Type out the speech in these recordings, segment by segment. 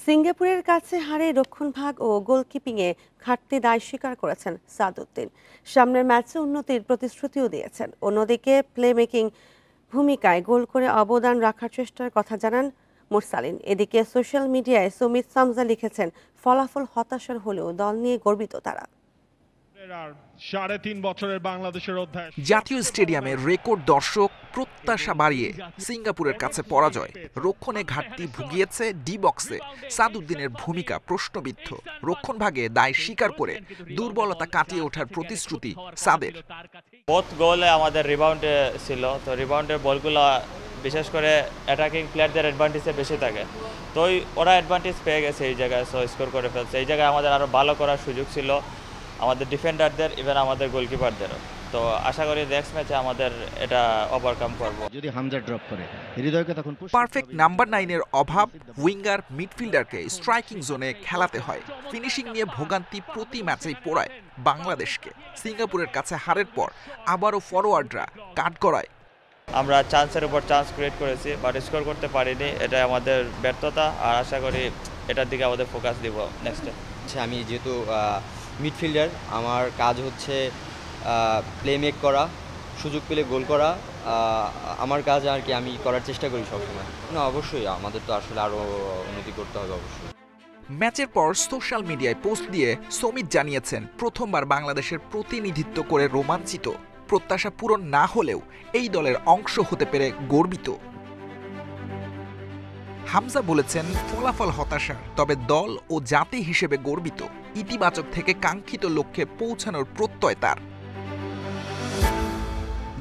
সিঙ্গাপুরের কাছে হারে রক্ষণভাগ ও গোলকিপিংয়ে ঘাটতি দায় স্বীকার করেছেন সাদউদ্দিন। সামনের ম্যাচে উন্নতির প্রতিশ্রুতিও দিয়েছেন। অন্যদিকে প্লেমেকিং ভূমিকায় গোল করে অবদান রাখার চেষ্টার কথা জানান মুরসালিন। এদিকে সোশ্যাল মিডিয়ায় সুমিত সামজা লিখেছেন, ফলাফল হতাশার হলেও দল নিয়ে গর্বিত তারা। জাতীয় স্টেডিয়ামে রেকর্ড দর্শক, প্রত্যাশা বাড়িয়ে সিঙ্গাপুরের কাছে পরাজয়। রক্ষণে ঘাটতি ভুগিয়েছে ডি বক্সে সাদউদ্দিনের ভূমিকা প্রশ্নবিদ্ধ। রক্ষণভাগে দায় স্বীকার করে দুর্বলতা কাটিয়ে ওঠার প্রতিশ্রুতি সাদের। বোথ গোলে আমাদের রিবাউন্ডে ছিল, তো রিবাউন্ডের বলগুলো বিশেষ করে অ্যাটাকিং প্লেয়ারদের অ্যাডভান্টেজে বেশি থাকে, তো ওরা অ্যাডভান্টেজ পেয়ে গেছে এই জায়গায়, সো স্কোর করে ফেলছে। এই জায়গায় আমাদের আরও ভালো করার সুযোগ ছিল, আমাদের ডিফেন্ডারদের, ইভেন আমাদের গোলকিপারদেরও। তো আশা করি নেক্সট ম্যাচে আমাদের এটা ওভারকাম করব। যদি হামজা ড্রপ করে হৃদয়কে তখন পারফেক্ট নাম্বার 9-এর অভাব, উইঙ্গার মিডফিল্ডারকে স্ট্রাইকিং জোনে খেলাতে হয়। ফিনিশিং নিয়ে ভোগান্তি প্রতি ম্যাচেই পোড়ায় বাংলাদেশকে। সিঙ্গাপুরের কাছে হারের পর আবারও ফরওয়ার্ডরা কাঠগড়ায়। আমরা চান্সের উপর চান্স ক্রিয়েট করেছি, বাট স্কোর করতে পারিনি, এটা আমাদের ব্যর্থতা। আর আশা করি এটার দিকে আমাদের ফোকাস দিব নেক্সটে। আমি যেহেতু মিডফিল্ডার, আমার কাজ হচ্ছে প্লেমেক করা, সুযোগ পেলে গোল করা, আমার কাজ আর কি আমি করার চেষ্টা করি সবসময়। না, অবশ্যই আমাদের তো আসলে আরও উন্নতি করতে হবে অবশ্যই। ম্যাচের পর সোশ্যাল মিডিয়ায় পোস্ট দিয়ে সুমিত জানিয়েছেন, প্রথমবার বাংলাদেশের প্রতিনিধিত্ব করে রোমাঞ্চিত। প্রত্যাশা পূরণ না হলেও এই দলের অংশ হতে পেরে গর্বিত। হামজা বলেছেন, ফলাফল হতাশার, তবে দল ও জাতি হিসেবে গর্বিত। ইতিবাচক থেকে কাঙ্ক্ষিত লক্ষ্যে পৌঁছানোর প্রত্যয় তার।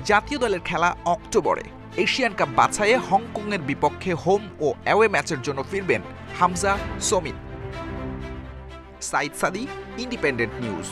জাতীয় দলের খেলা অক্টোবরে। এশিয়ান কাপ বাছাইয়ে হংকংয়ের বিপক্ষে হোম ও অ্যাওয়ে ম্যাচের জন্য ফিরবেন হামজা, সুমিত। সাইদ সাদি, ইন্ডিপেন্ডেন্ট নিউজ।